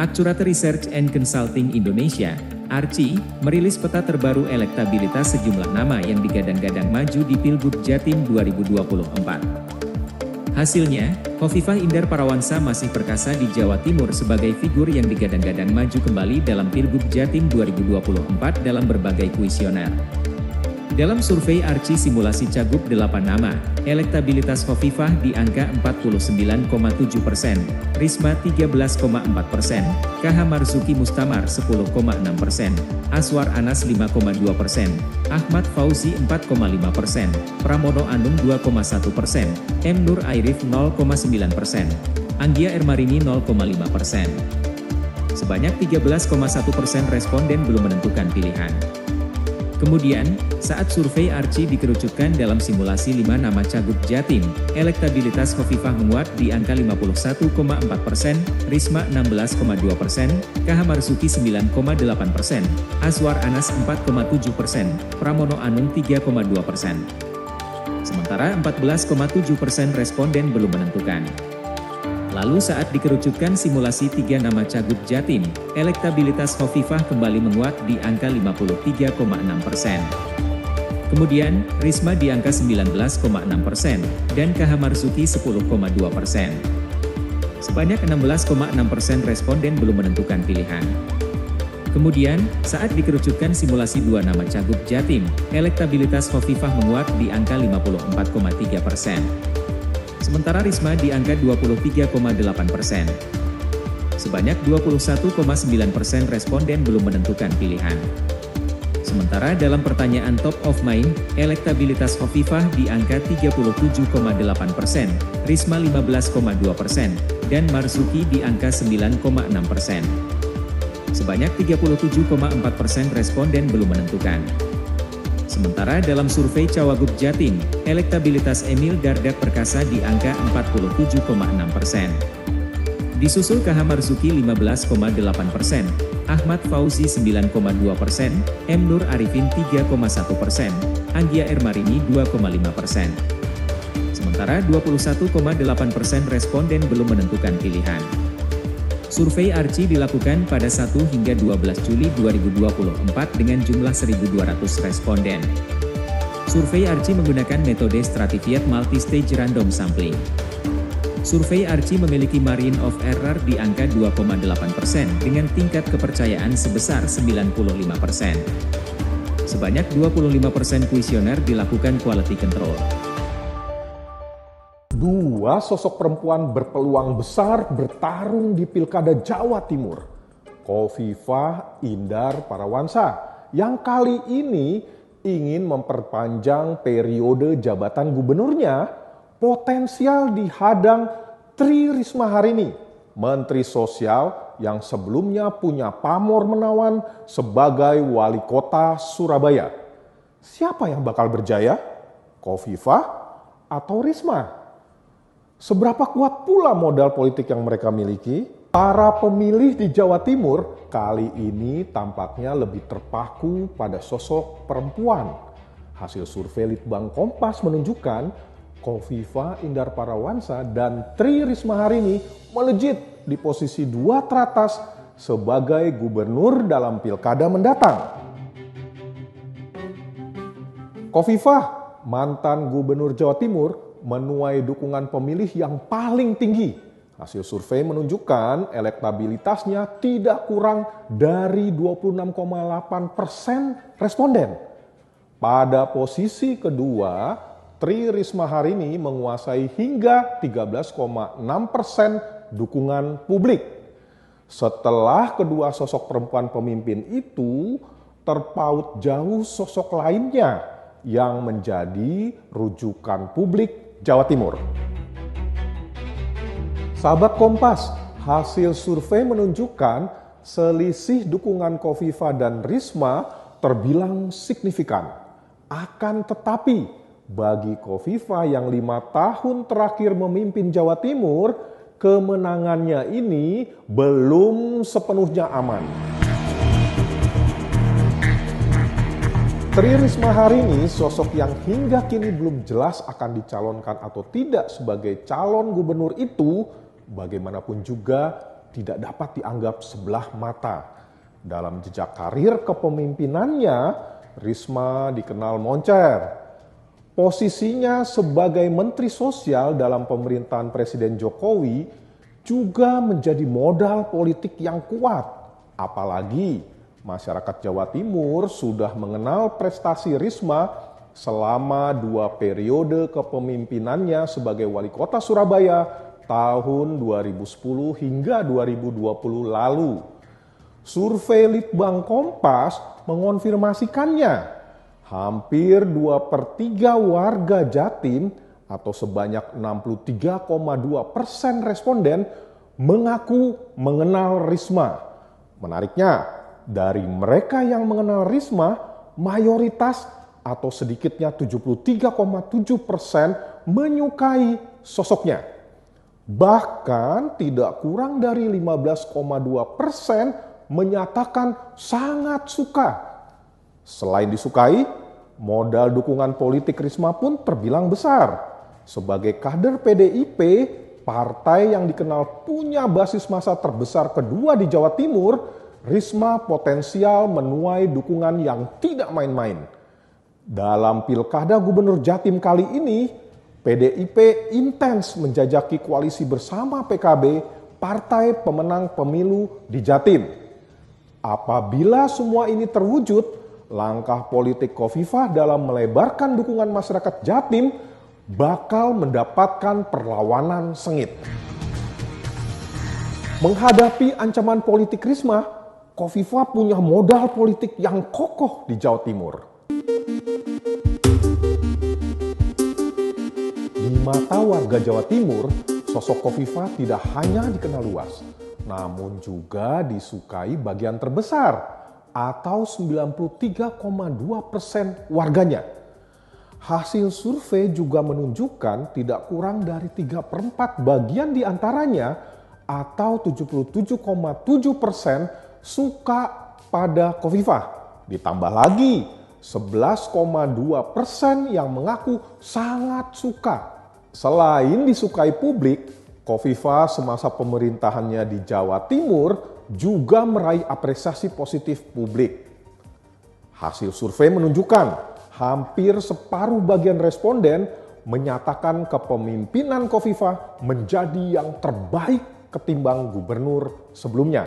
Akcurator Research and Consulting Indonesia, ARCI, merilis peta terbaru elektabilitas sejumlah nama yang digadang-gadang maju di Pilgub Jatim 2024. Hasilnya, Khofifah Indar Parawansa masih perkasa di Jawa Timur sebagai figur yang digadang-gadang maju kembali dalam Pilgub Jatim 2024 dalam berbagai kuesioner. Dalam survei ARCI simulasi Cagup 8 nama, elektabilitas Khofifah di angka 49,7%, Risma 13,4%, KH Marzuki Mustamar 10,6%, Aswar Anas 5,2%, Ahmad Fauzi 4,5%, Pramono Anung 2,1%, M. Nur Airif 0,9%, Anggia Ermarini 0,5%. Sebanyak 13,1% responden belum menentukan pilihan. Kemudian, saat survei ARCI dikerucutkan dalam simulasi 5 nama Cagup Jatim, elektabilitas Khofifah menguat di angka 51,4%, Risma 16,2%, KH Marzuki 9,8%, Aswar Anas 4,7%, Pramono Anung 3,2%. Sementara 14,7% responden belum menentukan. Lalu saat dikerucutkan simulasi 3 nama Cagup Jatim, elektabilitas Khofifah kembali menguat di angka 53,6%. Kemudian, Risma di angka 19,6% dan KH Marzuki 10,2%. Sebanyak 16,6% responden belum menentukan pilihan. Kemudian, saat dikerucutkan simulasi 2 nama Cagup Jatim, elektabilitas Khofifah menguat di angka 54,3%. Sementara Risma di angka 23,8%. Sebanyak 21,9% responden belum menentukan pilihan. Sementara dalam pertanyaan top of mind, elektabilitas Khofifah di angka 37,8%, Risma 15,2%, dan Marzuki di angka 9,6%. Sebanyak 37,4% responden belum menentukan. Sementara dalam survei Cawagup Jatim, elektabilitas Emil Dardak perkasa di angka 47,6%. Disusul KH Marzuki 15,8%, Ahmad Fauzi 9,2%, M. Nur Arifin 3,1%, Anggia Ermarini 2,5%. Sementara 21,8% responden belum menentukan pilihan. Survei ARCI dilakukan pada 1 hingga 12 Juli 2024 dengan jumlah 1.200 responden. Survei ARCI menggunakan metode Stratified Multistage Random Sampling. Survei ARCI memiliki margin of error di angka 2,8% dengan tingkat kepercayaan sebesar 95%. Sebanyak 25% kuesioner dilakukan quality control. Dua sosok perempuan berpeluang besar bertarung di Pilkada Jawa Timur. Khofifah Indar Parawansa yang kali ini ingin memperpanjang periode jabatan gubernurnya, potensial dihadang Tri Risma Harini, Menteri Sosial yang sebelumnya punya pamor menawan sebagai wali kota Surabaya. Siapa yang bakal berjaya? Khofifah atau Risma? Seberapa kuat pula modal politik yang mereka miliki? Para pemilih di Jawa Timur kali ini tampaknya lebih terpaku pada sosok perempuan. Hasil survei Litbang Kompas menunjukkan Khofifah Indar Parawansa dan Tri Risma Harini melejit di posisi 2 teratas sebagai gubernur dalam pilkada mendatang. Khofifah, mantan gubernur Jawa Timur, menuai dukungan pemilih yang paling tinggi. Hasil survei menunjukkan elektabilitasnya tidak kurang dari 26,8% responden. Pada posisi kedua, Tri Risma Harini menguasai hingga 13,6% dukungan publik. Setelah kedua sosok perempuan pemimpin itu, terpaut jauh sosok lainnya yang menjadi rujukan publik Jawa Timur. Sahabat Kompas, hasil survei menunjukkan selisih dukungan Khofifah dan Risma terbilang signifikan. Akan tetapi, bagi Khofifah yang 5 tahun terakhir memimpin Jawa Timur, kemenangannya ini belum sepenuhnya aman. Tri Risma Harini, sosok yang hingga kini belum jelas akan dicalonkan atau tidak sebagai calon gubernur itu, bagaimanapun juga tidak dapat dianggap sebelah mata. Dalam jejak karir kepemimpinannya, Risma dikenal moncer. Posisinya sebagai Menteri Sosial dalam pemerintahan Presiden Jokowi juga menjadi modal politik yang kuat. Apalagi masyarakat Jawa Timur sudah mengenal prestasi Risma selama 2 periode kepemimpinannya sebagai wali kota Surabaya tahun 2010 hingga 2020 lalu. Survei Litbang Kompas mengonfirmasikannya. Hampir 2/3 warga Jatim atau sebanyak 63,2% responden mengaku mengenal Risma. Menariknya, dari mereka yang mengenal Risma, mayoritas atau sedikitnya 73,7% menyukai sosoknya. Bahkan tidak kurang dari 15,2% menyatakan sangat suka. Selain disukai, modal dukungan politik Risma pun terbilang besar. Sebagai kader PDIP, partai yang dikenal punya basis massa terbesar kedua di Jawa Timur, Risma potensial menuai dukungan yang tidak main-main. Dalam Pilkada Gubernur Jatim kali ini, PDIP intens menjajaki koalisi bersama PKB, partai pemenang pemilu di Jatim. Apabila semua ini terwujud, langkah politik Khofifah dalam melebarkan dukungan masyarakat Jatim bakal mendapatkan perlawanan sengit. Menghadapi ancaman politik Risma, Khofifah punya modal politik yang kokoh di Jawa Timur. Di mata warga Jawa Timur, sosok Khofifah tidak hanya dikenal luas, namun juga disukai bagian terbesar atau 93,2% warganya. Hasil survei juga menunjukkan tidak kurang dari 3/4 bagian di antaranya atau 77,7% suka pada Khofifah. Ditambah lagi 11,2% yang mengaku sangat suka. Selain disukai publik, Khofifah semasa pemerintahannya di Jawa Timur juga meraih apresiasi positif publik. Hasil survei menunjukkan hampir separuh bagian responden menyatakan kepemimpinan Khofifah menjadi yang terbaik ketimbang gubernur sebelumnya.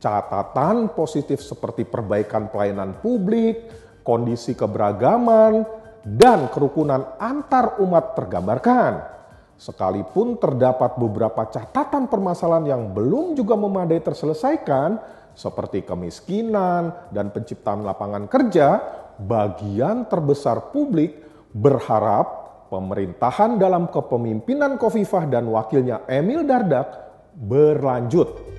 Catatan positif seperti perbaikan pelayanan publik, kondisi keberagaman, dan kerukunan antar umat tergambarkan. Sekalipun terdapat beberapa catatan permasalahan yang belum juga memadai terselesaikan, seperti kemiskinan dan penciptaan lapangan kerja, bagian terbesar publik berharap pemerintahan dalam kepemimpinan Khofifah dan wakilnya Emil Dardak berlanjut.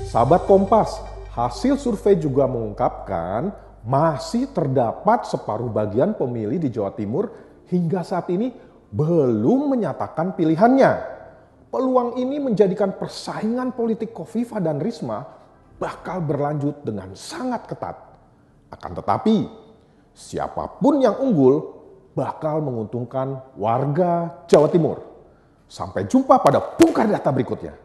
Sahabat Kompas, hasil survei juga mengungkapkan masih terdapat separuh bagian pemilih di Jawa Timur hingga saat ini belum menyatakan pilihannya. Peluang ini menjadikan persaingan politik Khofifah dan Risma bakal berlanjut dengan sangat ketat. Akan tetapi, siapapun yang unggul bakal menguntungkan warga Jawa Timur. Sampai jumpa pada Bongkar Data berikutnya.